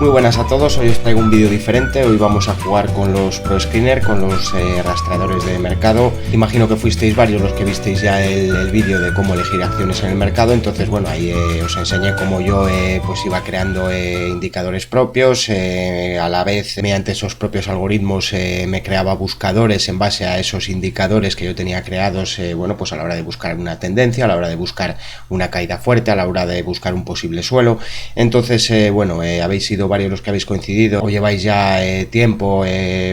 Muy buenas a todos, hoy os traigo un vídeo diferente. Hoy vamos a jugar con los Pro Screener, con los rastreadores de mercado. Imagino que fuisteis varios los que visteis ya el vídeo de cómo elegir acciones en el mercado. Entonces bueno, ahí os enseñé cómo yo pues iba creando indicadores propios. A la vez, mediante esos propios algoritmos me creaba buscadores en base a esos indicadores que yo tenía creados, bueno, pues a la hora de buscar una tendencia, a la hora de buscar una caída fuerte, a la hora de buscar un posible suelo. Entonces bueno, habéis sido varios los que habéis coincidido o lleváis ya tiempo,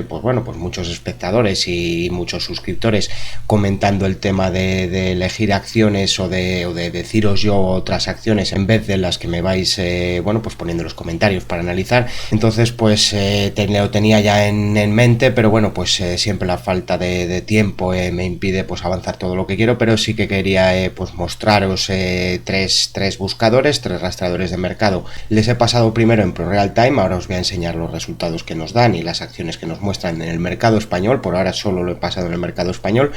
pues bueno, pues muchos espectadores y muchos suscriptores comentando el tema de elegir acciones o de deciros yo otras acciones en vez de las que me vais bueno, pues poniendo los comentarios para analizar. Entonces pues lo tenía ya en mente, pero bueno, pues siempre la falta de tiempo me impide pues avanzar todo lo que quiero, pero sí que quería pues mostraros tres buscadores, tres rastreadores de mercado. Les he pasado primero en ProReal Time, ahora os voy a enseñar los resultados que nos dan y las acciones que nos muestran en el mercado español. Por ahora solo lo he pasado en el mercado español,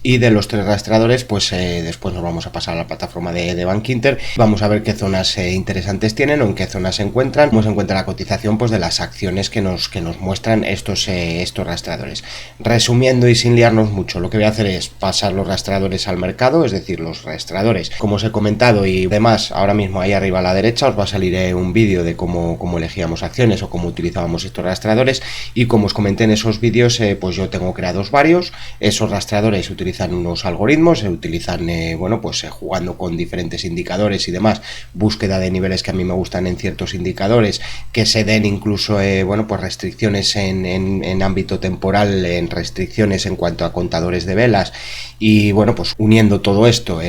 y de los tres rastreadores pues después nos vamos a pasar a la plataforma de Bankinter. Vamos a ver qué zonas interesantes tienen o en qué zonas se encuentran, cómo se encuentra la cotización pues de las acciones que nos muestran estos rastreadores. Resumiendo y sin liarnos mucho, lo que voy a hacer es pasar los rastreadores al mercado, es decir, los rastreadores como os he comentado y demás. Ahora mismo ahí arriba a la derecha os va a salir un vídeo de cómo elegíamos acciones o cómo utilizábamos estos rastreadores, y como os comenté en esos vídeos, pues yo tengo creados varios. Esos rastreadores utilizan unos algoritmos, se utilizan bueno, pues jugando con diferentes indicadores y demás, búsqueda de niveles que a mí me gustan en ciertos indicadores, que se den incluso bueno, pues restricciones en ámbito temporal, en restricciones en cuanto a contadores de velas. Y bueno, pues uniendo todo esto,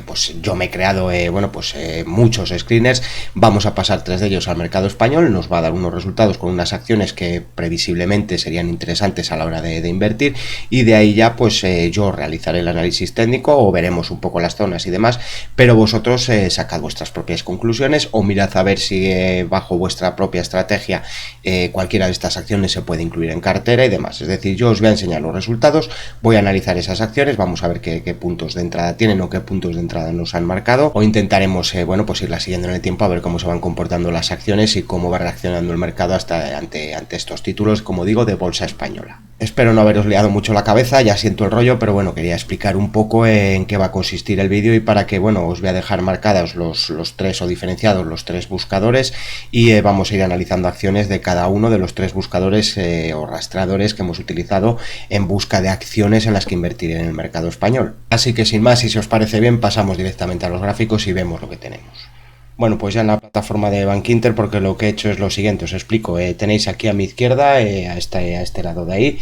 pues yo me he creado bueno, pues muchos screeners. Vamos a pasar tres de ellos al mercado español, nos va a dar unos resultados con unas acciones que previsiblemente serían interesantes a la hora de invertir, y de ahí ya pues yo realizaré el análisis técnico o veremos un poco las zonas y demás, pero vosotros sacad vuestras propias conclusiones o mirad a ver si bajo vuestra propia estrategia cualquiera de estas acciones se puede incluir en cartera y demás. Es decir, yo os voy a enseñar los resultados, voy a analizar esas acciones, vamos a ver qué puntos de entrada tienen o qué puntos de entrada nos han marcado, o intentaremos bueno, pues irla siguiendo en el tiempo a ver cómo se van comportando las acciones y cómo va reaccionando el mercado ante estos títulos, como digo, de bolsa española. Espero no haberos liado mucho la cabeza, ya siento el rollo, pero bueno, quería explicar un poco en qué va a consistir el vídeo, y para que, bueno, os voy a dejar marcados los tres o diferenciados los tres buscadores, y vamos a ir analizando acciones de cada uno de los tres buscadores o rastreadores que hemos utilizado en busca de acciones en las que invertir en el mercado español. Así que sin más, si os parece bien, pasamos directamente a los gráficos y vemos lo que tenemos. Bueno, pues ya en la plataforma de Bankinter, porque lo que he hecho es lo siguiente, os explico. Tenéis aquí a mi izquierda, a este lado de ahí,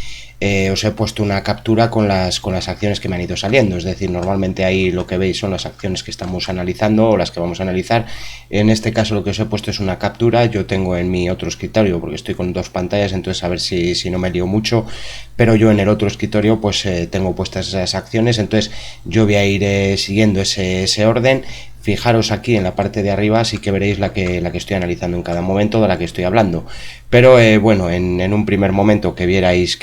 os he puesto una captura con las acciones que me han ido saliendo. Es decir, normalmente ahí lo que veis son las acciones que estamos analizando o las que vamos a analizar. En este caso lo que os he puesto es una captura. Yo tengo en mi otro escritorio, porque estoy con dos pantallas, entonces a ver si no me lío mucho, pero yo en el otro escritorio pues tengo puestas esas acciones, entonces yo voy a ir siguiendo ese orden. Fijaros aquí en la parte de arriba, sí que veréis la que estoy analizando en cada momento, de la que estoy hablando. Pero bueno, en un primer momento que vierais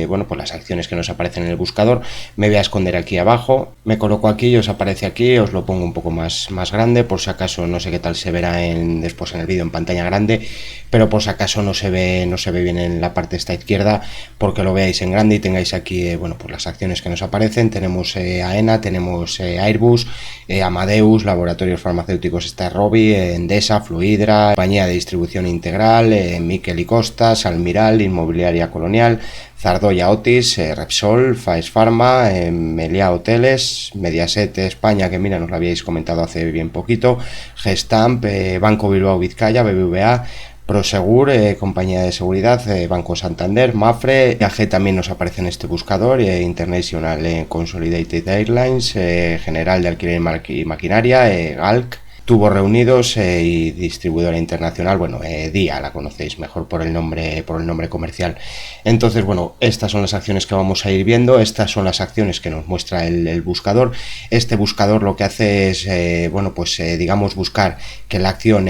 bueno, pues las acciones que nos aparecen en el buscador, me voy a esconder aquí abajo, me coloco aquí, os aparece aquí, os lo pongo un poco más grande, por si acaso, no sé qué tal se verá después en el vídeo en pantalla grande, pero por si acaso no se ve bien en la parte esta izquierda, porque lo veáis en grande y tengáis aquí bueno, pues las acciones que nos aparecen. Tenemos AENA, tenemos Airbus, Amadeus, Laboratorios Farmacéuticos está Rovi, Endesa, Fluidra, Compañía de Distribución Integral, Miquel y Costas, Almiral, Inmobiliaria Colonial, Zardoya Otis, Repsol, Faes Pharma, Meliá Hoteles, Mediaset España, que mira, nos lo habíais comentado hace bien poquito, Gestamp, Banco Bilbao Vizcaya, BBVA, Prosegur, compañía de seguridad, Banco Santander, Mafre, IAG también nos aparece en este buscador, International Consolidated Airlines, General de Alquiler y Maquinaria, GALC, Tubos Reunidos y distribuidora internacional, bueno, DIA, la conocéis mejor por el nombre comercial. Entonces, bueno, estas son las acciones que vamos a ir viendo, estas son las acciones que nos muestra el buscador. Este buscador lo que hace es, bueno, pues digamos buscar que la acción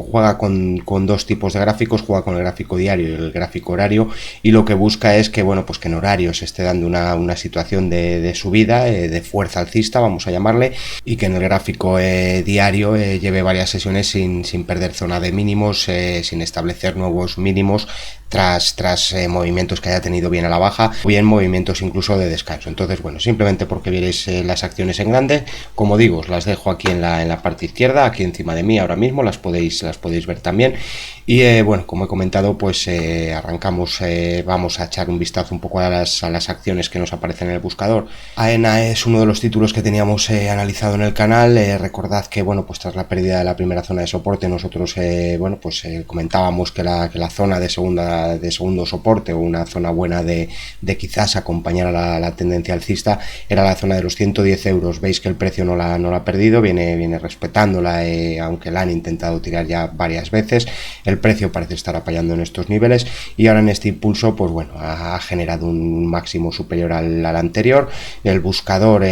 juega con dos tipos de gráficos, juega con el gráfico diario y el gráfico horario, y lo que busca es que, bueno, pues que en horario se esté dando una situación de subida, de fuerza alcista, vamos a llamarle, y que en el gráfico diario pero lleve varias sesiones sin perder zona de mínimos, sin establecer nuevos mínimos tras movimientos que haya tenido bien a la baja o bien movimientos incluso de descanso. Entonces, bueno, simplemente porque vierais las acciones en grande, como digo, os las dejo aquí en la parte izquierda, aquí encima de mí ahora mismo, las podéis ver también. Y bueno, como he comentado, pues arrancamos, vamos a echar un vistazo un poco a las acciones que nos aparecen en el buscador. AENA es uno de los títulos que teníamos analizado en el canal. Recordad que, bueno, pues tras la pérdida de la primera zona de soporte, nosotros bueno, pues comentábamos que la zona de segundo soporte, o una zona buena de quizás acompañar a la tendencia alcista, era la zona de los 110 euros. Veis que el precio no la ha perdido, viene respetándola, aunque la han intentado tirar ya varias veces. El precio parece estar apoyando en estos niveles y ahora en este impulso, pues bueno, ha generado un máximo superior al anterior. El buscador,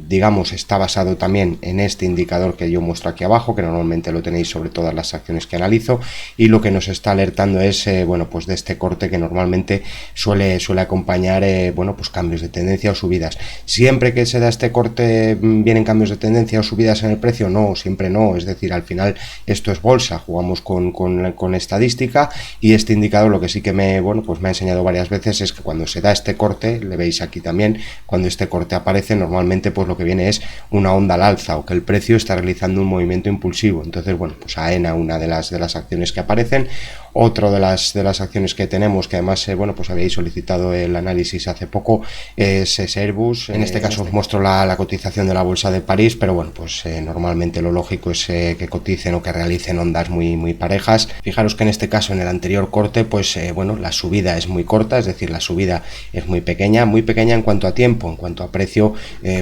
digamos, está basado también en este indicador que yo muestro aquí abajo, que normalmente lo tenéis sobre todas las acciones que analizo, y lo que nos está alertando es, bueno, pues de este corte que normalmente suele acompañar, bueno, pues cambios de tendencia o subidas. Siempre que se da este corte, ¿vienen cambios de tendencia o subidas en el precio? No, siempre no. Es decir, al final esto es bolsa, jugamos con estadística, y este indicador lo que sí que me ha enseñado varias veces es que cuando se da este corte, le veis aquí también, cuando este corte aparece, normalmente pues lo que viene es una onda al alza, o que el precio está realizando un movimiento impulsivo. Entonces, bueno, pues AENA, una de las acciones que aparecen. Otro de las acciones que tenemos, que además bueno, pues habéis solicitado el análisis hace poco, es Airbus. En este caso os muestro la cotización de la bolsa de París, pero bueno, pues normalmente lo lógico es que coticen o que realicen ondas muy parejas. Fijaros que en este caso, en el anterior corte, pues bueno, la subida es muy corta, es decir, la subida es muy pequeña en cuanto a tiempo. En cuanto a precio,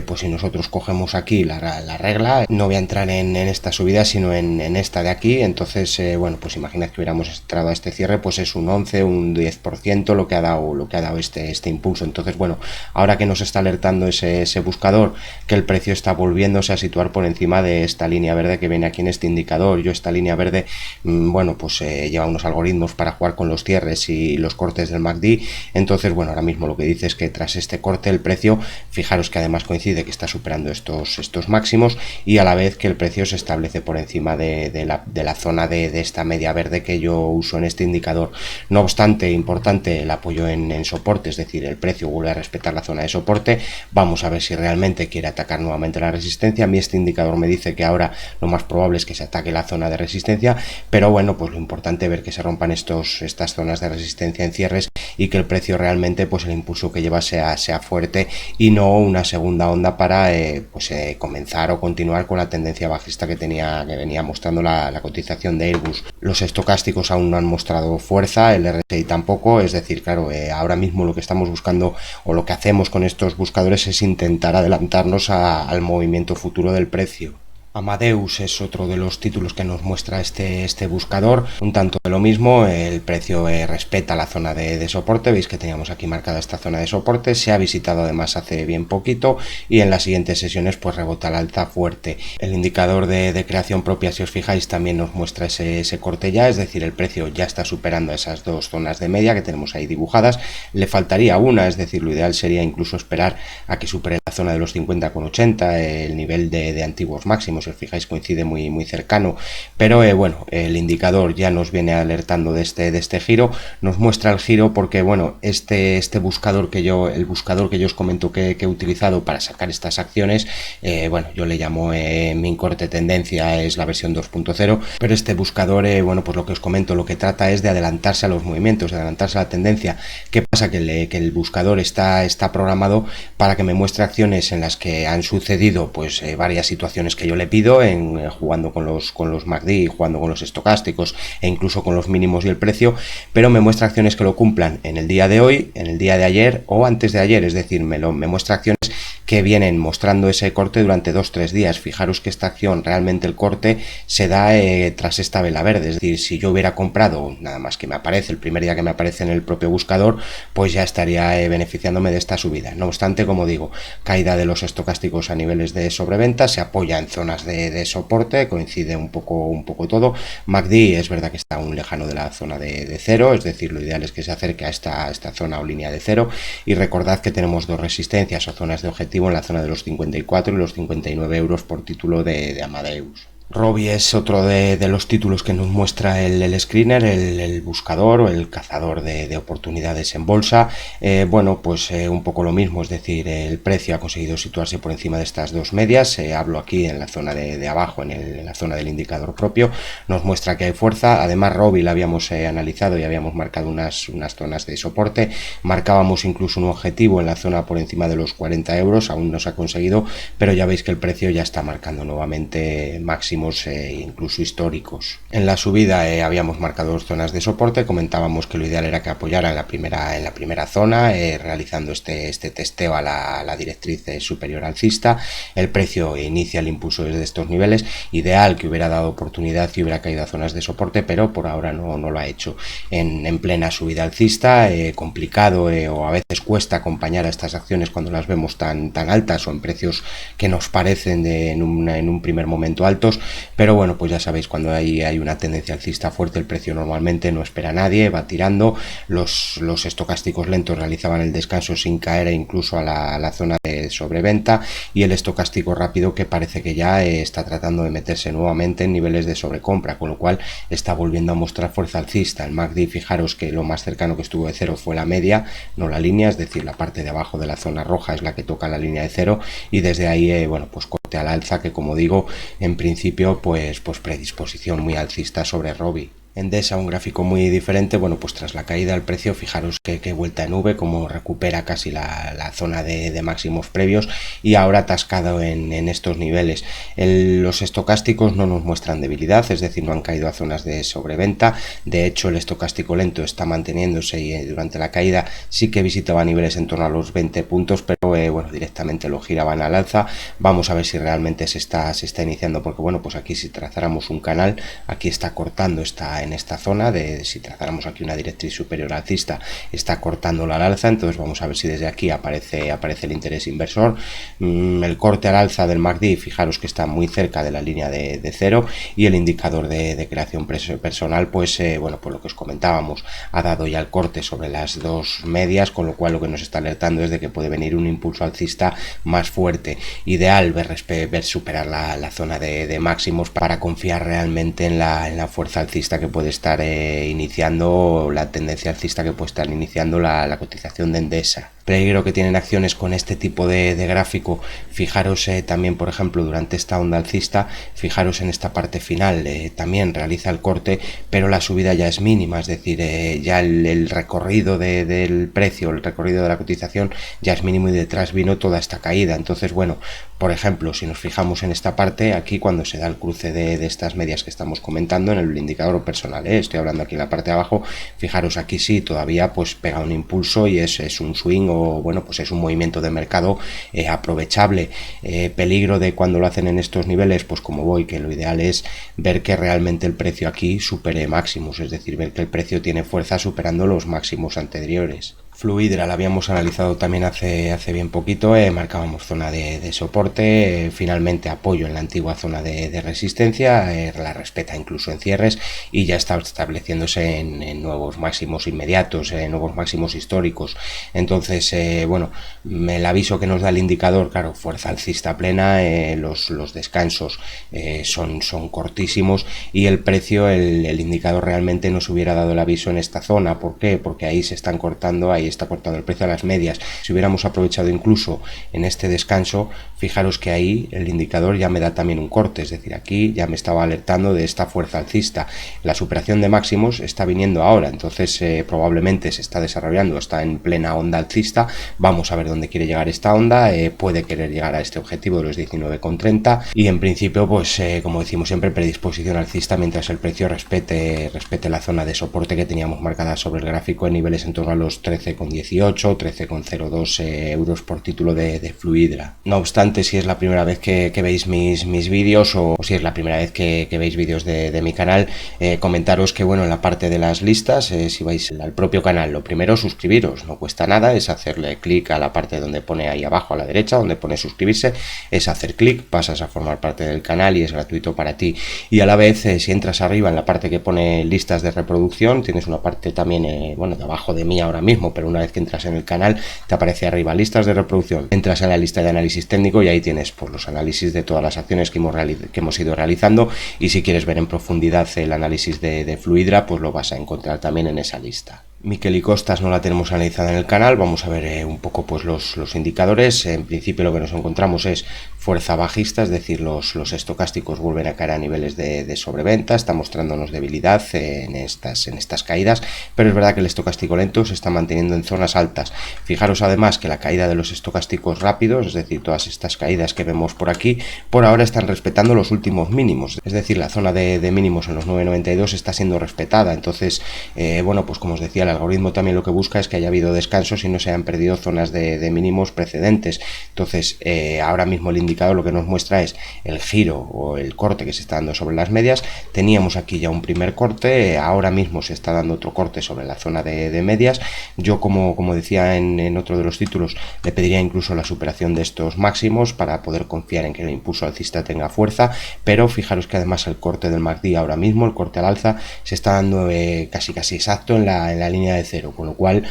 pues si nosotros cogemos aquí la regla, no voy a entrar en esta subida, sino en esta de aquí. Entonces, bueno, pues imaginad que hubiéramos entrado a este cierre, pues es un 11, un 10% lo que ha dado este impulso. Entonces, bueno, ahora que nos está alertando ese buscador que el precio está volviéndose a situar por encima de esta línea verde que viene aquí en este indicador. Yo esta línea verde, bueno, pues lleva unos algoritmos para jugar con los cierres y los cortes del MACD. Entonces, bueno, ahora mismo lo que dice es que tras este corte el precio, fijaros que además coincide que está superando estos máximos, y a la vez que el precio se establece por encima de la zona de esta media verde que yo uso en este indicador. No obstante, importante el apoyo en soporte, es decir, el precio vuelve a respetar la zona de soporte. Vamos a ver si realmente quiere atacar nuevamente la resistencia. A mí este indicador me dice que ahora lo más probable es que se ataque la zona de resistencia, pero bueno, pues lo importante es ver que se rompan estas zonas de resistencia en cierres, y que el precio realmente, pues el impulso que lleva sea fuerte, y no una segunda onda para comenzar o continuar con la tendencia bajista que venía mostrando la cotización de Airbus. Los estocásticos aún no han mostrado fuerza, el RSI tampoco. Es decir, claro, ahora mismo lo que estamos buscando, o lo que hacemos con estos buscadores, es intentar adelantarnos al movimiento futuro del precio. Amadeus es otro de los títulos que nos muestra este buscador, un tanto de lo mismo. El precio respeta la zona de soporte, veis que teníamos aquí marcada esta zona de soporte, se ha visitado además hace bien poquito, y en las siguientes sesiones pues rebota al alza fuerte. El indicador de creación propia, si os fijáis, también nos muestra ese corte ya, es decir, el precio ya está superando esas dos zonas de media que tenemos ahí dibujadas. Le faltaría una, es decir, lo ideal sería incluso esperar a que supere la zona de los 50,80, el nivel de antiguos máximos. Si os fijáis, coincide muy cercano, pero bueno, el indicador ya nos viene alertando de este giro, nos muestra el giro porque, bueno, este buscador el buscador que yo os comento que he utilizado para sacar estas acciones, bueno, yo le llamo min corte tendencia, es la versión 2.0, pero este buscador, bueno, pues lo que os comento, lo que trata es de adelantarse a los movimientos, de adelantarse a la tendencia. ¿Qué pasa? Que el buscador está programado para que me muestre acciones en las que han sucedido pues varias situaciones que yo le pido, jugando con los MACD, jugando con los estocásticos e incluso con los mínimos y el precio, pero me muestra acciones que lo cumplan en el día de hoy, en el día de ayer o antes de ayer. Es decir, me muestra acciones que vienen mostrando ese corte durante 2-3 días. Fijaros que esta acción, realmente el corte se da tras esta vela verde, es decir, si yo hubiera comprado, nada más que me aparece el primer día que me aparece en el propio buscador, pues ya estaría beneficiándome de esta subida. No obstante, como digo, caída de los estocásticos a niveles de sobreventa, se apoya en zonas de soporte, coincide un poco todo. MACD es verdad que está aún lejano de la zona de cero, es decir, lo ideal es que se acerque a esta zona o línea de cero, y recordad que tenemos dos resistencias o zonas de objetivo en la zona de los 54 y los 59 euros por título de Amadeus. Robi es otro de los títulos que nos muestra el screener, el buscador o el cazador de oportunidades en bolsa. Bueno, pues un poco lo mismo, es decir, el precio ha conseguido situarse por encima de estas dos medias. Hablo aquí en la zona de abajo, en la zona del indicador propio, nos muestra que hay fuerza. Además, Robi la habíamos analizado y habíamos marcado unas zonas de soporte. Marcábamos incluso un objetivo en la zona por encima de los 40 euros, aún no se ha conseguido, pero ya veis que el precio ya está marcando nuevamente máximo incluso históricos. En la subida habíamos marcado dos zonas de soporte, comentábamos que lo ideal era que apoyara en la primera zona, realizando este testeo a la directriz superior alcista. El precio inicia el impulso desde estos niveles, ideal que hubiera dado oportunidad y hubiera caído a zonas de soporte, pero por ahora no lo ha hecho. En plena subida alcista, complicado o a veces cuesta acompañar a estas acciones cuando las vemos tan altas o en precios que nos parecen en un primer momento altos. Pero bueno, pues ya sabéis, cuando hay una tendencia alcista fuerte, el precio normalmente no espera a nadie, va tirando. Los estocásticos lentos realizaban el descanso sin caer incluso a la zona de sobreventa, y el estocástico rápido que parece que ya está tratando de meterse nuevamente en niveles de sobrecompra, con lo cual está volviendo a mostrar fuerza alcista. El MACD, fijaros que lo más cercano que estuvo de cero fue la media, no la línea, es decir, la parte de abajo de la zona roja es la que toca la línea de cero, y desde ahí, bueno, pues corte al alza, que como digo, en principio pues predisposición muy alcista sobre Robi. Endesa, un gráfico muy diferente. Bueno, pues tras la caída del precio, fijaros que vuelta en V, como recupera casi la zona de máximos previos, y ahora atascado en estos niveles. Los estocásticos no nos muestran debilidad, es decir, no han caído a zonas de sobreventa. De hecho, el estocástico lento está manteniéndose y durante la caída sí que visitaba niveles en torno a los 20 puntos, pero bueno, directamente lo giraban al alza. Vamos a ver si realmente se está iniciando, porque bueno, pues aquí si trazáramos un canal, aquí está cortando en esta zona, si trazáramos aquí una directriz superior alcista, está cortándola al alza. Entonces vamos a ver si desde aquí aparece el interés inversor. El corte al alza del MACD, fijaros que está muy cerca de la línea de cero, y el indicador de creación personal, pues bueno, pues lo que os comentábamos, ha dado ya el corte sobre las dos medias, con lo cual lo que nos está alertando es de que puede venir un impulso alcista más fuerte. Ideal ver superar la zona de máximos para confiar realmente en la fuerza alcista que puede estar iniciando, la tendencia alcista que puede estar iniciando la cotización de Endesa. Peligro que tienen acciones con este tipo de gráfico, fijaros también, por ejemplo, durante esta onda alcista, fijaros en esta parte final, también realiza el corte, pero la subida ya es mínima, es decir, ya el recorrido del precio, el recorrido de la cotización ya es mínimo, y detrás vino toda esta caída. Entonces, bueno, por ejemplo, si nos fijamos en esta parte, aquí cuando se da el cruce de estas medias que estamos comentando en el indicador personal, estoy hablando aquí en la parte de abajo, fijaros aquí sí, todavía pues pega un impulso y es un swing, o bueno, pues es un movimiento de mercado aprovechable. Peligro de cuando lo hacen en estos niveles, pues como voy, que lo ideal es ver que realmente el precio aquí supere máximos, es decir, ver que el precio tiene fuerza superando los máximos anteriores. Fluidra la habíamos analizado también hace bien poquito, marcábamos zona de soporte, finalmente apoyo en la antigua zona de resistencia, la respeta incluso en cierres, y ya está estableciéndose en nuevos máximos inmediatos, nuevos máximos históricos. Entonces, bueno, el aviso que nos da el indicador, claro, fuerza alcista plena, los descansos son cortísimos, y el precio, el indicador realmente nos hubiera dado el aviso en esta zona. ¿Por qué? Porque ahí se están cortando, ahí está cortando el precio a las medias. Si hubiéramos aprovechado incluso en este descanso, fijaros que ahí el indicador ya me da también un corte, es decir, aquí ya me estaba alertando de esta fuerza alcista. La superación de máximos está viniendo ahora, entonces probablemente se está desarrollando, está en plena onda alcista. Vamos a ver dónde quiere llegar esta onda, puede querer llegar a este objetivo de los 19,30, y en principio, pues como decimos siempre, predisposición alcista mientras el precio respete la zona de soporte que teníamos marcada sobre el gráfico en niveles en torno a los 13,18, 13,02 euros por título de Fluidra. No obstante, si es la primera vez que veis mis vídeos, o si es la primera vez que veis vídeos de mi canal, comentaros que bueno, en la parte de las listas, si vais al propio canal, lo primero, suscribiros, no cuesta nada, es hacerle clic a la parte donde pone ahí abajo a la derecha, donde pone suscribirse, es hacer clic, pasas a formar parte del canal y es gratuito para ti. Y a la vez, si entras arriba en la parte que pone listas de reproducción, tienes una parte también, bueno, debajo de mí ahora mismo, pero Una vez que entras en el canal te aparece arriba listas de reproducción, entras en la lista de análisis técnico y ahí tienes pues los análisis de todas las acciones que hemos ido realizando, y si quieres ver en profundidad el análisis de Fluidra pues lo vas a encontrar también en esa lista. Miquel y Costas no la tenemos analizada en el canal. Vamos a ver un poco pues los indicadores. En principio lo que nos encontramos es fuerza bajista, es decir, los estocásticos vuelven a caer a niveles de sobreventa, está mostrándonos debilidad en estas caídas, pero es verdad que el estocástico lento se está manteniendo en zonas altas. Fijaros además que la caída de los estocásticos rápidos, es decir, todas estas caídas que vemos por aquí, por ahora están respetando los últimos mínimos, es decir, la zona de mínimos en los 9,92 está siendo respetada. Entonces, bueno, pues como os decía, el algoritmo también lo que busca es que haya habido descansos y no se hayan perdido zonas de mínimos precedentes. Entonces, ahora mismo el indicador lo que nos muestra es el giro o el corte que se está dando sobre las medias. Teníamos aquí ya un primer corte, ahora mismo se está dando otro corte sobre la zona de medias. Yo, como decía en otro de los títulos, le pediría incluso la superación de estos máximos para poder confiar en que el impulso alcista tenga fuerza, pero fijaros que además el corte del MACD ahora mismo, el corte al alza, se está dando casi exacto en la línea de cero, con lo cual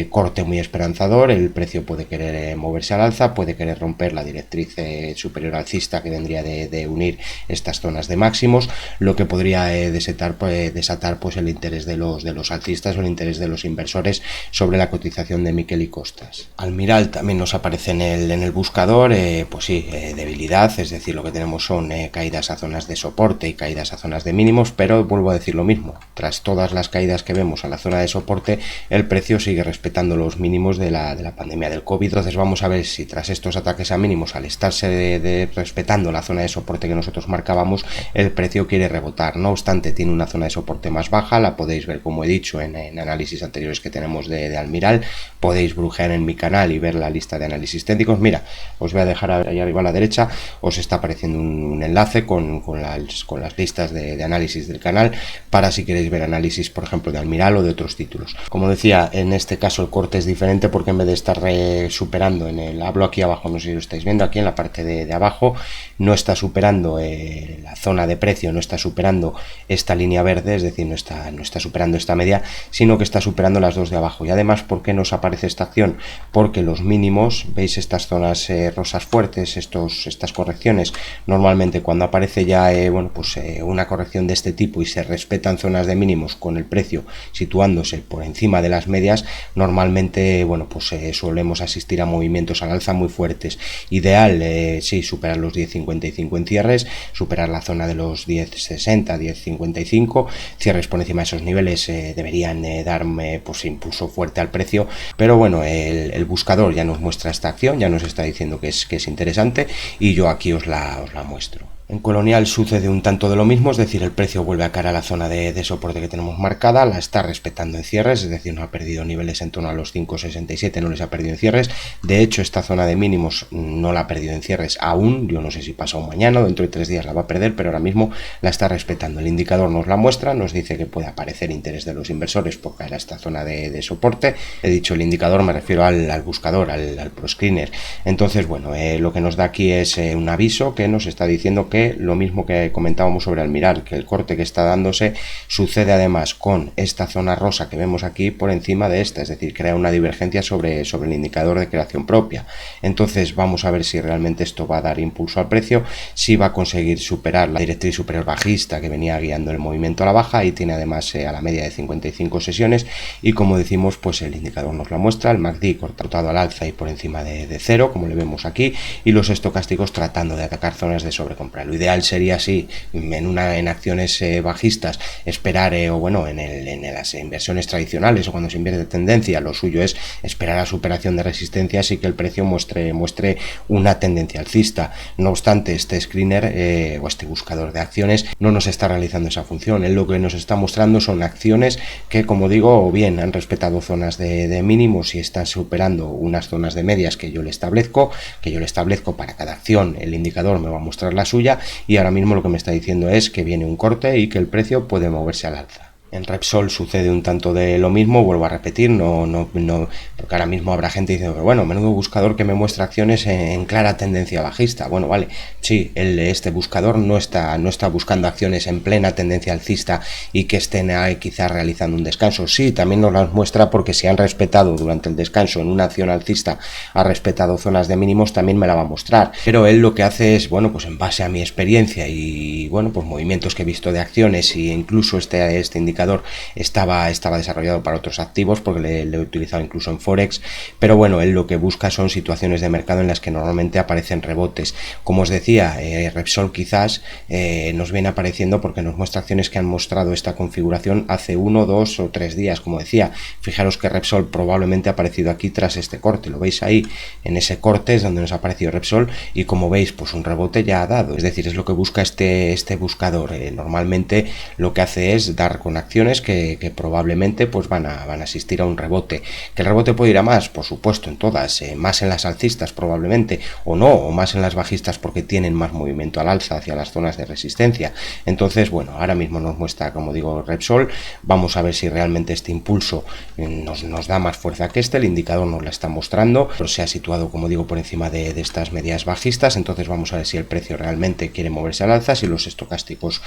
corte muy esperanzador. El precio puede querer moverse al alza, puede querer romper la directriz superior alcista que vendría de unir estas zonas de máximos, lo que podría desatar pues el interés de los alcistas o el interés de los inversores sobre la cotización de Miquel y Costas. Almiral también nos aparece en el buscador, pues sí, debilidad, es decir, lo que tenemos son caídas a zonas de soporte y caídas a zonas de mínimos, pero vuelvo a decir lo mismo, tras todas las caídas que vemos a la zona de soporte, el precio sigue respetando los mínimos de la pandemia del COVID. Entonces vamos a ver si tras estos ataques a mínimos, al estarse respetando la zona de soporte que nosotros marcábamos, el precio quiere rebotar. No obstante, tiene una zona de soporte más baja, la podéis ver, como he dicho, en análisis anteriores que tenemos de Almiral. Podéis brujear en mi canal y ver la lista de análisis técnicos. Mira, os voy a dejar ahí arriba a la derecha, os está apareciendo un enlace con las listas de análisis del canal, para si queréis ver análisis, por ejemplo, de Almiral o de otros títulos. Como decía, en este caso el corte es diferente porque en vez de estar superando hablo aquí abajo, no sé si lo estáis viendo, aquí en la parte de abajo, no está superando la zona de precio, no está superando esta línea verde, es decir, no está superando esta media, sino que está superando las dos de abajo. Y además, ¿por qué nos aparece esta acción? Porque los mínimos, veis estas zonas rosas fuertes, estas correcciones, normalmente cuando aparece ya una corrección de este tipo y se respetan zonas de mínimos con el precio situándose por encima de las medias, normalmente solemos asistir a movimientos al alza muy fuertes. Ideal, sí, superar los 10.55 en cierres, superar la zona de los 10.60, 10.55, cierres por encima de esos niveles deberían darme impulso fuerte al precio, pero bueno, el buscador ya nos muestra esta acción, ya nos está diciendo que es interesante, y yo aquí os la muestro. En Colonial sucede un tanto de lo mismo, es decir, el precio vuelve a caer a la zona de soporte que tenemos marcada, la está respetando en cierres, es decir, no ha perdido niveles en torno a los 5.67, no les ha perdido en cierres. De hecho, esta zona de mínimos no la ha perdido en cierres aún, yo no sé si pasado mañana o dentro de 3 días la va a perder, pero ahora mismo la está respetando. El indicador nos la muestra, nos dice que puede aparecer interés de los inversores por caer a esta zona de soporte. He dicho el indicador, me refiero al buscador, al ProScreener. Entonces, bueno, lo que nos da aquí es un aviso que nos está diciendo que lo mismo que comentábamos sobre Almiral, que el corte que está dándose sucede además con esta zona rosa que vemos aquí por encima de esta, es decir, crea una divergencia sobre el indicador de creación propia. Entonces vamos a ver si realmente esto va a dar impulso al precio, si va a conseguir superar la directriz superior bajista que venía guiando el movimiento a la baja, y tiene además a la media de 55 sesiones, y como decimos, pues el indicador nos la muestra, el MACD cortado al alza y por encima de cero, como le vemos aquí, y los estocásticos tratando de atacar zonas de sobrecompra. Lo ideal sería así, en acciones bajistas, esperar en las inversiones tradicionales o cuando se invierte tendencia, lo suyo es esperar a superación de resistencias y que el precio muestre una tendencia alcista. No obstante, este screener o este buscador de acciones no nos está realizando esa función. Él lo que nos está mostrando son acciones que, como digo, o bien han respetado zonas de mínimos y están superando unas zonas de medias que yo le establezco para cada acción. El indicador me va a mostrar la suya, y ahora mismo lo que me está diciendo es que viene un corte y que el precio puede moverse al alza. En Repsol sucede un tanto de lo mismo, vuelvo a repetir, no, porque ahora mismo habrá gente diciendo, pero bueno, menudo buscador que me muestra acciones en clara tendencia bajista. Bueno, vale, sí, este buscador no está buscando acciones en plena tendencia alcista y que estén ahí quizás realizando un descanso. Sí, también nos las muestra porque si han respetado durante el descanso en una acción alcista, ha respetado zonas de mínimos, también me la va a mostrar. Pero él lo que hace es, bueno, pues en base a mi experiencia y, bueno, pues movimientos que he visto de acciones e incluso este indicador estaba desarrollado para otros activos porque le he utilizado incluso en Forex, pero bueno, él lo que busca son situaciones de mercado en las que normalmente aparecen rebotes. Como os decía, Repsol quizás nos viene apareciendo porque nos muestra acciones que han mostrado esta configuración hace 1, 2 o 3 días, como decía. Fijaros que Repsol probablemente ha aparecido aquí tras este corte, lo veis ahí, en ese corte es donde nos ha aparecido Repsol y como veis, pues un rebote ya ha dado, es decir, es lo que busca este buscador. Normalmente lo que hace es dar con acciones que probablemente pues van a asistir a un rebote. ¿Que el rebote puede ir a más? Por supuesto, en todas, más en las alcistas probablemente, o no, o más en las bajistas porque tienen más movimiento al alza hacia las zonas de resistencia. Entonces, bueno, ahora mismo nos muestra, como digo, Repsol. Vamos a ver si realmente este impulso nos da más fuerza que el indicador nos la está mostrando, pero se ha situado, como digo, por encima de estas medias bajistas. Entonces vamos a ver si el precio realmente quiere moverse al alza, si los estocásticos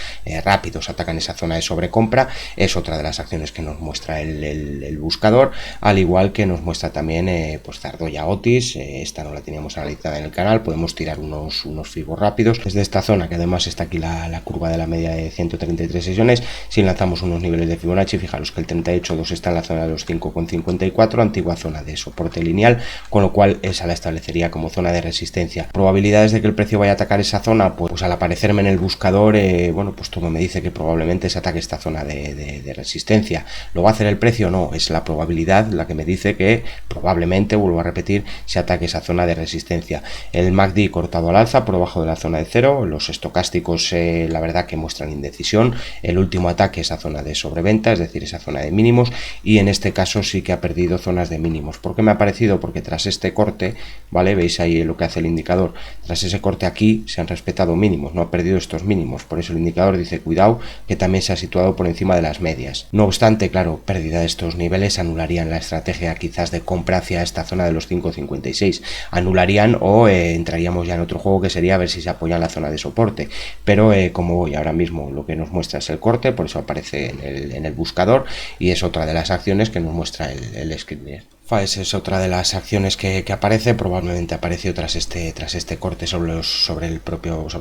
rápidos atacan esa zona de sobrecompra. Es otra de las acciones que nos muestra el buscador, al igual que nos muestra también pues Zardoya Otis. Esta no la teníamos analizada en el canal, podemos tirar unos fibos rápidos desde esta zona, que además está aquí la curva de la media de 133 sesiones. Si lanzamos unos niveles de Fibonacci, fijaros que el 38.2 está en la zona de los 5,54, antigua zona de soporte lineal, con lo cual esa la establecería como zona de resistencia. Probabilidades de que el precio vaya a atacar esa zona, pues al aparecerme en el buscador, bueno, pues todo me dice que probablemente se ataque esta zona de resistencia. ¿Lo va a hacer el precio? No, es la probabilidad la que me dice que probablemente, vuelvo a repetir, se ataque esa zona de resistencia. El MACD cortado al alza por debajo de la zona de cero, los estocásticos la verdad que muestran indecisión. El último ataque es esa zona de sobreventa, es decir, esa zona de mínimos, y en este caso sí que ha perdido zonas de mínimos. ¿Por qué me ha parecido? Porque tras este corte, ¿vale? Veis ahí lo que hace el indicador, tras ese corte aquí se han respetado mínimos, no ha perdido estos mínimos, por eso el indicador dice cuidado, que también se ha situado por encima de las medias. No obstante, claro, pérdida de estos niveles anularían la estrategia quizás de compra hacia esta zona de los 5,56, anularían o entraríamos ya en otro juego que sería a ver si se apoya en la zona de soporte, pero como voy ahora mismo lo que nos muestra es el corte, por eso aparece en el buscador, y es otra de las acciones que nos muestra el screener. Faes es otra de las acciones que aparece, probablemente apareció tras este corte sobre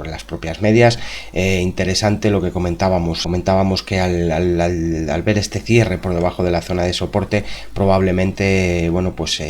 las propias medias. Interesante lo que comentábamos que al ver este cierre por debajo de la zona de soporte, probablemente, bueno, pues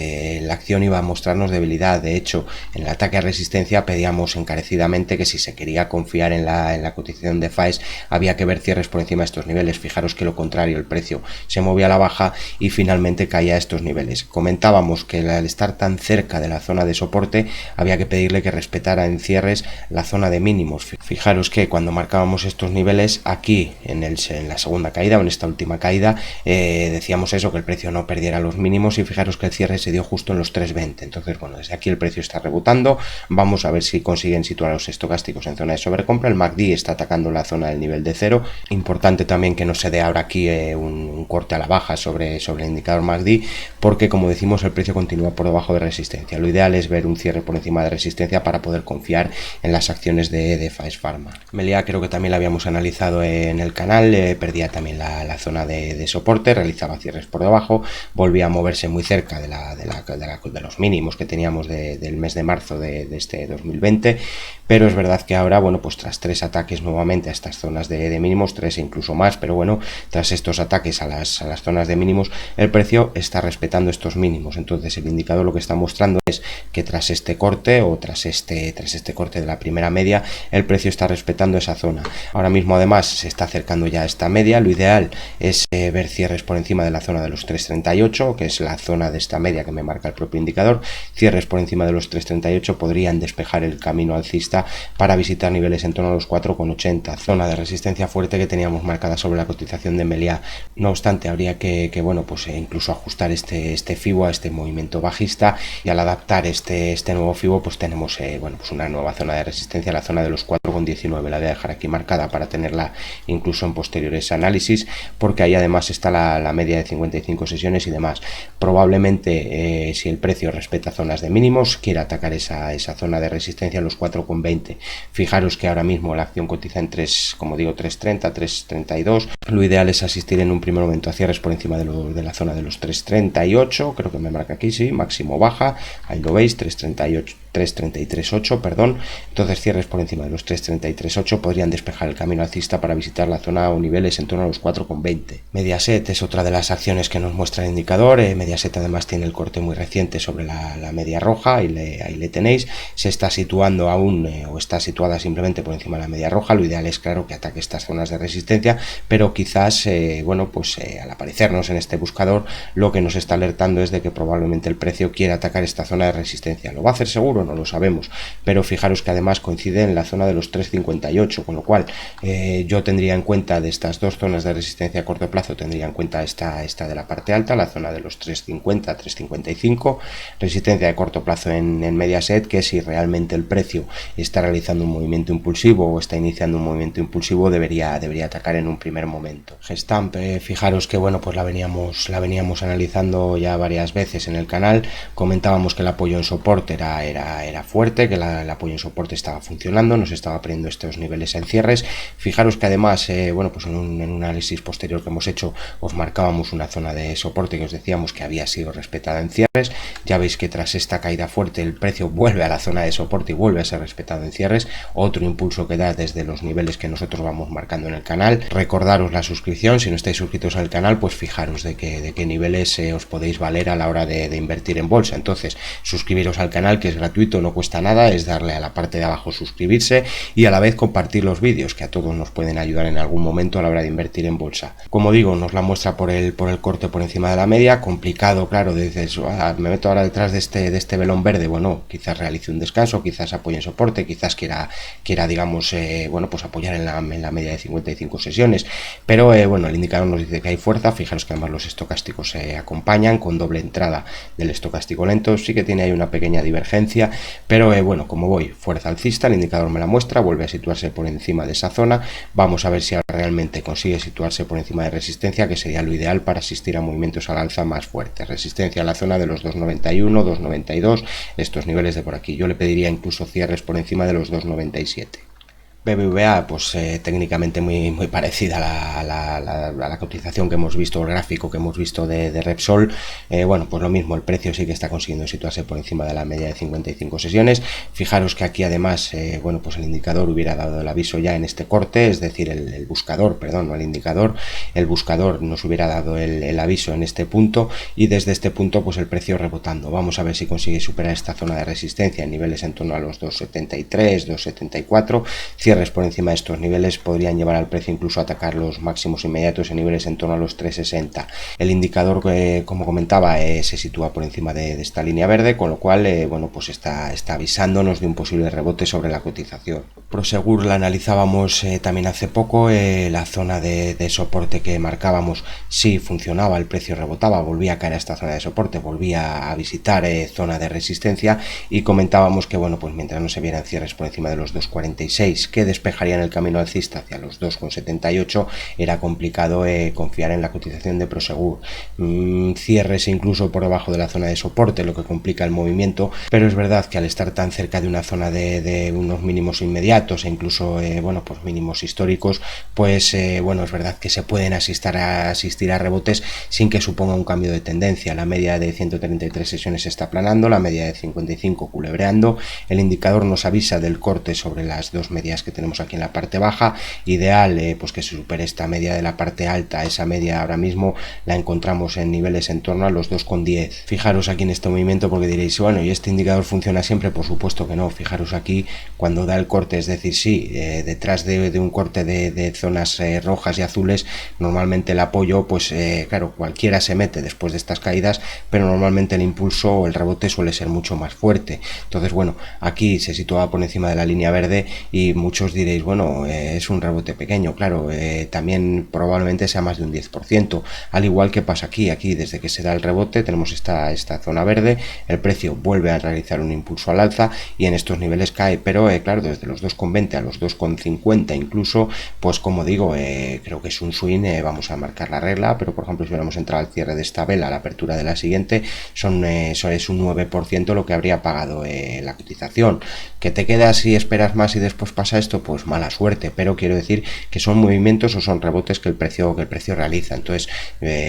la acción iba a mostrarnos debilidad. De hecho, en el ataque a resistencia pedíamos encarecidamente que si se quería confiar en la cotización de Faes había que ver cierres por encima de estos niveles. Fijaros que lo contrario, el precio se movía a la baja y finalmente caía a estos niveles. Comentábamos que al estar tan cerca de la zona de soporte había que pedirle que respetara en cierres la zona de mínimos. Fijaros que cuando marcábamos estos niveles aquí en la segunda caída o en esta última caída decíamos eso, que el precio no perdiera los mínimos, y fijaros que el cierre se dio justo en los 3.20. entonces bueno, desde aquí el precio está rebotando. Vamos a ver si consiguen situar los estocásticos en zona de sobrecompra. El MACD está atacando la zona del nivel de cero. Importante también que no se dé ahora aquí un corte a la baja sobre el indicador MACD, porque como decimos el precio continúa por debajo de resistencia. Lo ideal es ver un cierre por encima de resistencia para poder confiar en las acciones de Faes Farma. Melia creo que también la habíamos analizado en el canal, perdía también la zona de soporte, realizaba cierres por debajo, volvía a moverse muy cerca de los mínimos que teníamos del mes de marzo de este 2020, pero es verdad que ahora, bueno, pues tras 3 ataques nuevamente a estas zonas de mínimos, 3 e incluso más, pero bueno, tras estos ataques a las zonas de mínimos, el precio está respetando estos mínimos. Entonces el indicador lo que está mostrando es que tras este corte o tras este corte de la primera media, el precio está respetando esa zona. Ahora mismo además se está acercando ya a esta media. Lo ideal es ver cierres por encima de la zona de los 3.38, que es la zona de esta media que me marca el propio indicador. Cierres por encima de los 3.38 podrían despejar el camino alcista para visitar niveles en torno a los 4,80, zona de resistencia fuerte que teníamos marcada sobre la cotización de Melia. No obstante, habría que bueno, pues incluso ajustar este este FIBO, a este movimiento bajista, y al adaptar este nuevo FIBO pues tenemos bueno, pues una nueva zona de resistencia, la zona de los 4,19. La voy a dejar aquí marcada para tenerla incluso en posteriores análisis, porque ahí además está la media de 55 sesiones y demás. Probablemente si el precio respeta zonas de mínimos, quiera atacar esa zona de resistencia, los 4,20. Fijaros que ahora mismo la acción cotiza en 3, como digo, 3,30, 3,32. Lo ideal es asistir en un primer momento a cierres por encima de la zona de los 3,38, creo que me marca aquí, sí, máximo baja, ahí lo veis, 3,38. 3,33,8, perdón. Entonces cierres por encima de los 3,33,8 podrían despejar el camino alcista para visitar la zona o niveles en torno a los 4,20. Mediaset es otra de las acciones que nos muestra el indicador. Mediaset además tiene el corte muy reciente sobre la media roja, ahí le tenéis. Se está situando aún o está situada simplemente por encima de la media roja. Lo ideal es, claro, que ataque estas zonas de resistencia, pero quizás bueno, pues al aparecernos en este buscador, lo que nos está alertando es de que probablemente el precio quiera atacar esta zona de resistencia. ¿Lo va a hacer seguro? No lo sabemos, pero fijaros que además coincide en la zona de los 3,58, con lo cual yo tendría en cuenta de estas dos zonas de resistencia a corto plazo, tendría en cuenta esta de la parte alta, la zona de los 3,50, 3,55, resistencia de corto plazo en Mediaset, que si realmente el precio está realizando un movimiento impulsivo o está iniciando un movimiento impulsivo, debería atacar en un primer momento. Gestamp, fijaros que bueno, pues la veníamos analizando ya varias veces en el canal. Comentábamos que el apoyo en soporte era fuerte, que el apoyo en soporte estaba funcionando, nos estaba poniendo estos niveles en cierres. Fijaros que además, bueno, pues en un análisis posterior que hemos hecho, os marcábamos una zona de soporte que os decíamos que había sido respetada en cierres. Ya veis que tras esta caída fuerte el precio vuelve a la zona de soporte y vuelve a ser respetado en cierres. Otro impulso que da desde los niveles que nosotros vamos marcando en el canal. Recordaros la suscripción, si no estáis suscritos al canal, pues fijaros de qué niveles os podéis valer a la hora de invertir en bolsa. Entonces, suscribiros al canal, que es gratuito, no cuesta nada, es darle a la parte de abajo suscribirse y a la vez compartir los vídeos, que a todos nos pueden ayudar en algún momento a la hora de invertir en bolsa. Como digo, nos la muestra por el corte por encima de la media, complicado, claro, dices, me meto ahora detrás de este velón verde, bueno, quizás realice un descanso, quizás apoye en soporte, quizás quiera digamos, bueno, pues apoyar en la media de 55 sesiones, pero bueno, el indicador nos dice que hay fuerza. Fijaros que además los estocásticos se acompañan con doble entrada del estocástico lento, sí que tiene ahí una pequeña divergencia, pero bueno, como voy fuerza alcista, el indicador me la muestra, vuelve a situarse por encima de esa zona. Vamos a ver si ahora realmente consigue situarse por encima de resistencia, que sería lo ideal para asistir a movimientos al alza más fuertes. Resistencia en la zona de los 2,91, 2,92, estos niveles de por aquí. Yo le pediría incluso cierres por encima de los 2,97. BBVA, pues técnicamente muy parecida a la cotización que hemos visto, el gráfico que hemos visto de Repsol. Bueno, pues lo mismo, el precio sí que está consiguiendo situarse por encima de la media de 55 sesiones. Fijaros que aquí además, bueno, pues el indicador hubiera dado el aviso ya en este corte, es decir, el buscador, perdón, no el indicador, el buscador nos hubiera dado el aviso en este punto, y desde este punto pues el precio rebotando. Vamos a ver si consigue superar esta zona de resistencia en niveles en torno a los 2,73, 2,74. Cierres por encima de estos niveles podrían llevar al precio incluso a atacar los máximos inmediatos en niveles en torno a los 3,60. El indicador, como comentaba, se sitúa por encima de esta línea verde, con lo cual bueno, pues está avisándonos de un posible rebote sobre la cotización. Prosegur la analizábamos también hace poco, la zona de soporte que marcábamos sí funcionaba, el precio rebotaba, volvía a caer a esta zona de soporte, volvía a visitar zona de resistencia, y comentábamos que bueno, pues mientras no se vieran cierres por encima de los 2,46 que despejarían el camino alcista hacia los 2,78, era complicado confiar en la cotización de Prosegur. Cierres incluso por debajo de la zona de soporte, lo que complica el movimiento, pero es verdad que al estar tan cerca de una zona de unos mínimos inmediatos e incluso bueno, pues mínimos históricos, pues bueno, es verdad que se pueden asistir a rebotes sin que suponga un cambio de tendencia. La media de 133 sesiones está aplanando, la media de 55 culebreando, el indicador nos avisa del corte sobre las dos medias que tenemos aquí en la parte baja. Ideal pues que se supere esta media de la parte alta. Esa media ahora mismo la encontramos en niveles en torno a los 2,10. Fijaros aquí en este movimiento, porque diréis, bueno, ¿y este indicador funciona siempre? Por supuesto que no. Fijaros aquí cuando da el corte, es decir, sí, detrás de un corte de zonas rojas y azules, normalmente el apoyo, pues claro, cualquiera se mete después de estas caídas, pero normalmente el impulso o el rebote suele ser mucho más fuerte. Entonces, bueno, aquí se situaba por encima de la línea verde y mucho muchos diréis, bueno, es un rebote pequeño, claro, también probablemente sea más de un 10%, al igual que pasa aquí desde que se da el rebote tenemos esta zona verde, el precio vuelve a realizar un impulso al alza y en estos niveles cae, pero claro, desde los 2,20 a los 2,50 incluso, pues como digo, creo que es un swing, vamos a marcar la regla, pero por ejemplo si hubiéramos entrado al cierre de esta vela, a la apertura de la siguiente, eso es un 9% lo que habría pagado la cotización. ¿Que te quedas y esperas más y después pasa esto? Pues mala suerte, pero quiero decir que son movimientos o son rebotes que el precio realiza. Entonces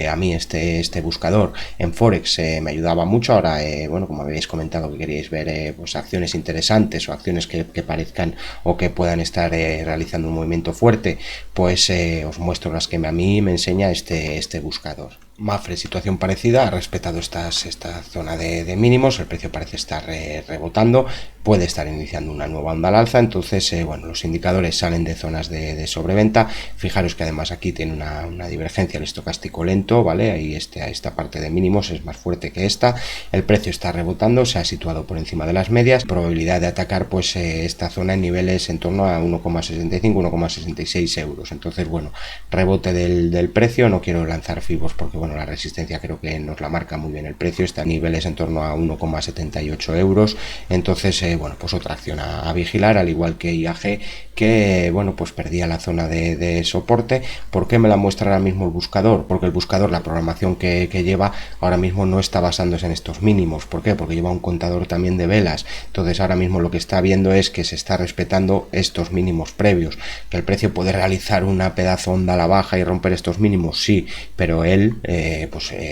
a mí este buscador en Forex me ayudaba mucho. Ahora bueno, como habéis comentado que queríais ver pues acciones interesantes o acciones que parezcan o que puedan estar realizando un movimiento fuerte, pues os muestro las que a mí me enseña este buscador. Mapfre, situación parecida, ha respetado esta zona de mínimos, el precio parece estar rebotando, puede estar iniciando una nueva onda al alza, entonces bueno, los indicadores salen de zonas de sobreventa. Fijaros que además aquí tiene una divergencia el estocástico lento, ¿vale? Ahí esta parte de mínimos es más fuerte que esta, el precio está rebotando, se ha situado por encima de las medias, probabilidad de atacar pues esta zona en niveles en torno a 1,65, 1,66 euros, entonces bueno, rebote del precio, no quiero lanzar fibos porque bueno, la resistencia creo que nos la marca muy bien el precio, está a niveles en torno a 1,78 euros, entonces bueno, pues otra acción a vigilar, al igual que IAG, que bueno, pues perdía la zona de soporte. ¿Por qué me la muestra ahora mismo el buscador? Porque el buscador, la programación que lleva ahora mismo no está basándose en estos mínimos. ¿Por qué? Porque lleva un contador también de velas, entonces ahora mismo lo que está viendo es que se está respetando estos mínimos previos, que el precio puede realizar una pedazo onda a la baja y romper estos mínimos, sí, pero él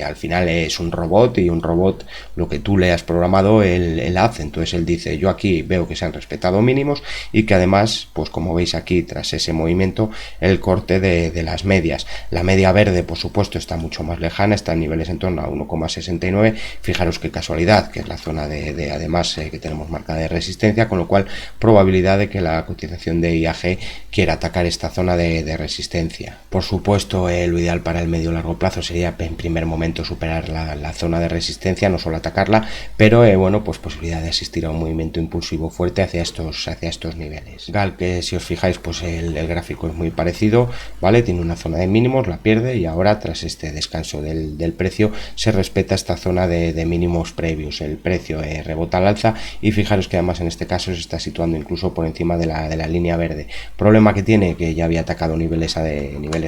al final es un robot, y un robot, lo que tú le has programado, él hace. Entonces él dice, yo aquí veo que se han respetado mínimos y que además, pues como veis aquí, tras ese movimiento, el corte de las medias. La media verde, por supuesto, está mucho más lejana, está en niveles en torno a 1,69. Fijaros qué casualidad, que es la zona además que tenemos marcada de resistencia, con lo cual probabilidad de que la cotización de IAG quiera atacar esta zona de resistencia. Por supuesto, lo ideal para el medio largo plazo sería en primer momento superar la zona de resistencia, no solo atacarla, pero bueno, pues posibilidad de asistir a un movimiento impulsivo fuerte hacia estos niveles. GAL, que si os fijáis, pues el gráfico es muy parecido, ¿vale? Tiene una zona de mínimos, la pierde, y ahora tras este descanso del precio se respeta esta zona de mínimos previos, el precio rebota al alza, y fijaros que además en este caso se está situando incluso por encima de la línea verde. Problema que tiene, que ya había atacado niveles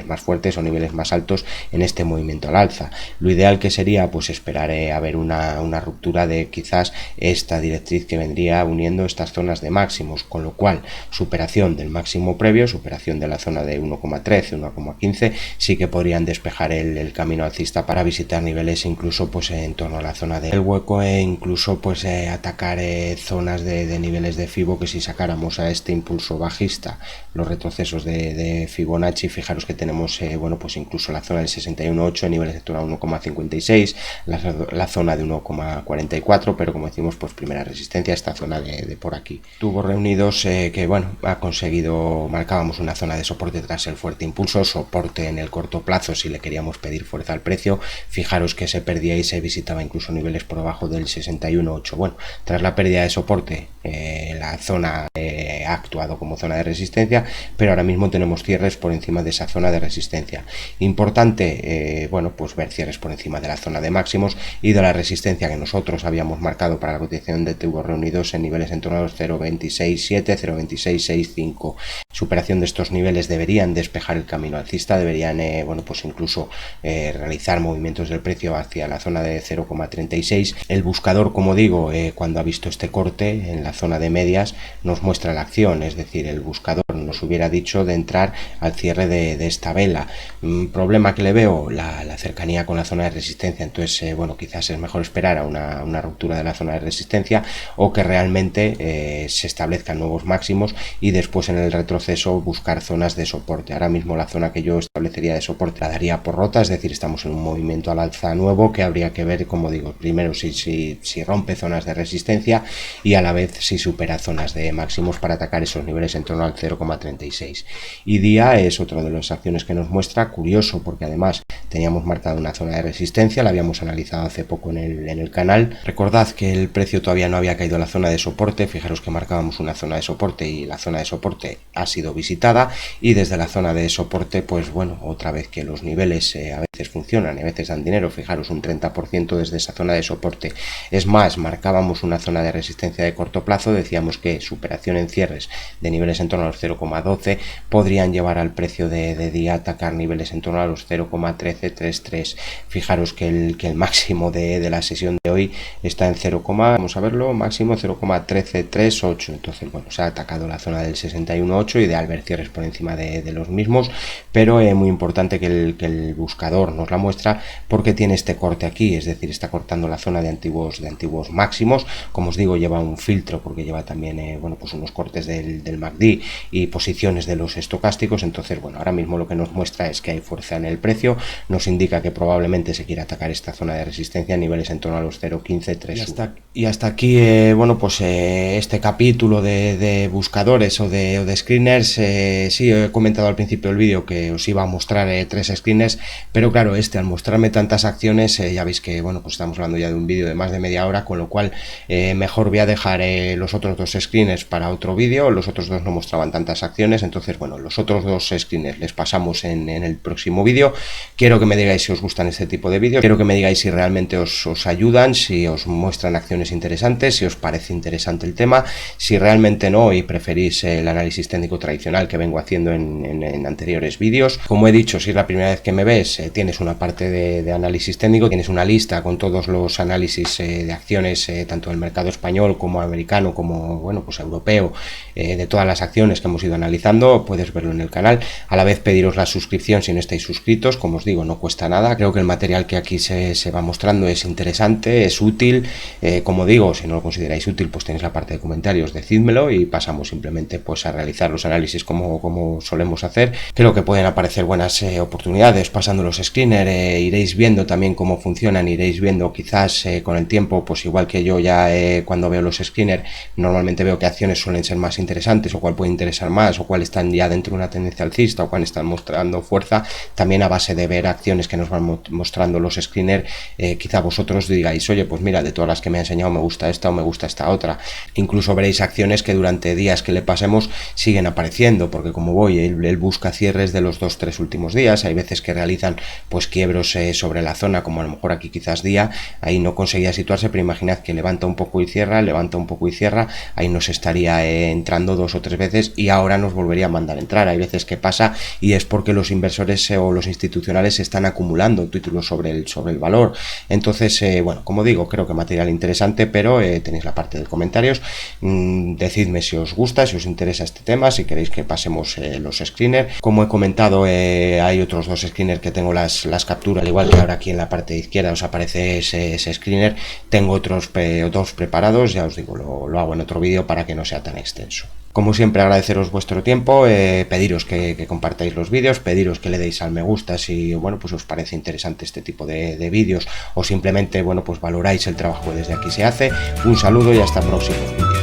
más fuertes o niveles más altos en este movimiento al alza. Lo ideal que sería pues esperar a ver una ruptura de quizás esta directriz que vendría uniendo estas zonas de máximos, con lo cual superación del máximo previo, superación de la zona de 1,13, 1,15, sí que podrían despejar el camino alcista para visitar niveles incluso pues en torno a la zona del hueco, e incluso pues atacar zonas de niveles de Fibo, que si sacáramos a este impulso bajista los retrocesos de Fibonacci, fijaros que tenemos bueno, pues incluso la zona del 61,8, niveles de torno a 1,56, la zona de 1,44, pero como decimos, pues primera resistencia esta zona de por aquí. Tubos reunidos, que bueno, ha conseguido, marcábamos una zona de soporte tras el fuerte impulso, soporte en el corto plazo si le queríamos pedir fuerza al precio. Fijaros que se perdía y se visitaba incluso niveles por abajo del 61,8. Bueno, tras la pérdida de soporte, la zona ha actuado como zona de resistencia, pero ahora mismo tenemos cierres por encima de esa zona de resistencia. Importante, bueno, pues ver cierres por encima de la zona de máximos y de la resistencia que nosotros habíamos marcado para la cotización de tubos reunidos en niveles en torno a los 0,267, 0,2665. Superación de estos niveles deberían despejar el camino alcista, deberían bueno, pues incluso realizar movimientos del precio hacia la zona de 0,36. El buscador, como digo, cuando ha visto este corte en la zona de medias, nos muestra la acción, es decir, el buscador nos hubiera dicho de entrar al cierre de esta vela. Problema que le veo, la cercanía con la zona de resistencia, entonces bueno, quizás es mejor esperar a una ruptura de la zona de resistencia, o que realmente se establezcan nuevos máximos y después en el retroceso proceso buscar zonas de soporte. Ahora mismo la zona que yo establecería de soporte la daría por rota, es decir, estamos en un movimiento al alza nuevo que habría que ver, como digo, primero si rompe zonas de resistencia y a la vez si supera zonas de máximos para atacar esos niveles en torno al 0,36. Y día es otra de las acciones que nos muestra, curioso porque además teníamos marcado una zona de resistencia, la habíamos analizado hace poco en el canal. Recordad que el precio todavía no había caído a la zona de soporte, fijaros que marcábamos una zona de soporte y la zona de soporte ha sido visitada, y desde la zona de soporte pues bueno, otra vez que los niveles a veces funcionan y a veces dan dinero. Fijaros, un 30% desde esa zona de soporte. Es más, marcábamos una zona de resistencia de corto plazo, decíamos que superación en cierres de niveles en torno a los 0,12 podrían llevar al precio de día a atacar niveles en torno a los 0,1333. Fijaros que el máximo de la sesión de hoy está en 0, vamos a verlo, máximo 0,1338. entonces bueno, se ha atacado la zona del 61.8, ideal ver cierres por encima de los mismos, pero muy importante que el buscador nos la muestra porque tiene este corte aquí, es decir, está cortando la zona de antiguos máximos. Como os digo, lleva un filtro porque lleva también bueno, pues unos cortes del MACD y posiciones de los estocásticos. Entonces bueno, ahora mismo lo que nos muestra es que hay fuerza en el precio, nos indica que probablemente se quiera atacar esta zona de resistencia a niveles en torno a los 0,1531. Y hasta aquí bueno, pues este capítulo de buscadores o de screeners. Sí, he comentado al principio del vídeo que os iba a mostrar 3 screeners, pero claro, al mostrarme tantas acciones, ya veis que bueno, pues estamos hablando ya de un vídeo de más de media hora, con lo cual mejor voy a dejar los otros 2 screeners para otro vídeo. Los otros 2 no mostraban tantas acciones, entonces bueno, los otros 2 screeners les pasamos en el próximo vídeo. Quiero que me digáis si os gustan este tipo de vídeos, quiero que me digáis si realmente os ayudan, si os muestran acciones interesantes, si os parece interesante el tema, si realmente no y preferís el análisis técnico tradicional que vengo haciendo en anteriores vídeos. Como he dicho, si es la primera vez que me ves, tienes una parte de análisis técnico, tienes una lista con todos los análisis de acciones, tanto del mercado español como americano, como bueno, pues europeo, de todas las acciones que hemos ido analizando. Puedes verlo en el canal. A la vez pediros la suscripción si no estáis suscritos, como os digo, no cuesta nada. Creo que el material que aquí se va mostrando es interesante, es útil. Como digo, si no lo consideráis útil, pues tenéis la parte de comentarios, decídmelo y pasamos simplemente pues a realizar los análisis como solemos hacer. Creo que pueden aparecer buenas oportunidades pasando los screeners, iréis viendo también cómo funcionan, iréis viendo quizás con el tiempo, pues igual que yo ya cuando veo los screeners normalmente veo que acciones suelen ser más interesantes o cuál puede interesar más o cuál están ya dentro de una tendencia alcista o cuál están mostrando fuerza. También a base de ver acciones que nos van mostrando los screeners, quizá vosotros digáis, oye, pues mira, de todas las que me ha enseñado me gusta esta o me gusta esta otra. Incluso veréis acciones que durante días que le pasemos siguen apareciendo, porque como voy, él busca cierres de los 2-3 últimos días. Hay veces que realizan pues quiebros sobre la zona, como a lo mejor aquí quizás día, ahí no conseguía situarse, pero imaginad que levanta un poco y cierra, levanta un poco y cierra, ahí nos estaría entrando 2 o 3 veces y ahora nos volvería a mandar entrar. Hay veces que pasa y es porque los inversores o los institucionales están acumulando títulos sobre el valor. Entonces bueno, como digo, creo que material interesante, pero tenéis la parte de comentarios. Decidme si os gusta, si os interesa este tema, si queréis que pasemos los screeners. Como he comentado, hay otros 2 screeners que tengo las capturas, al igual que ahora aquí en la parte izquierda os aparece ese screener. Tengo otros 2 preparados, ya os digo, lo hago en otro vídeo para que no sea tan extenso. Como siempre, agradeceros vuestro tiempo, pediros que compartáis los vídeos, pediros que le deis al me gusta si bueno, pues os parece interesante este tipo de vídeos o simplemente bueno, pues valoráis el trabajo que desde aquí se hace. Un saludo y hasta próximos vídeos.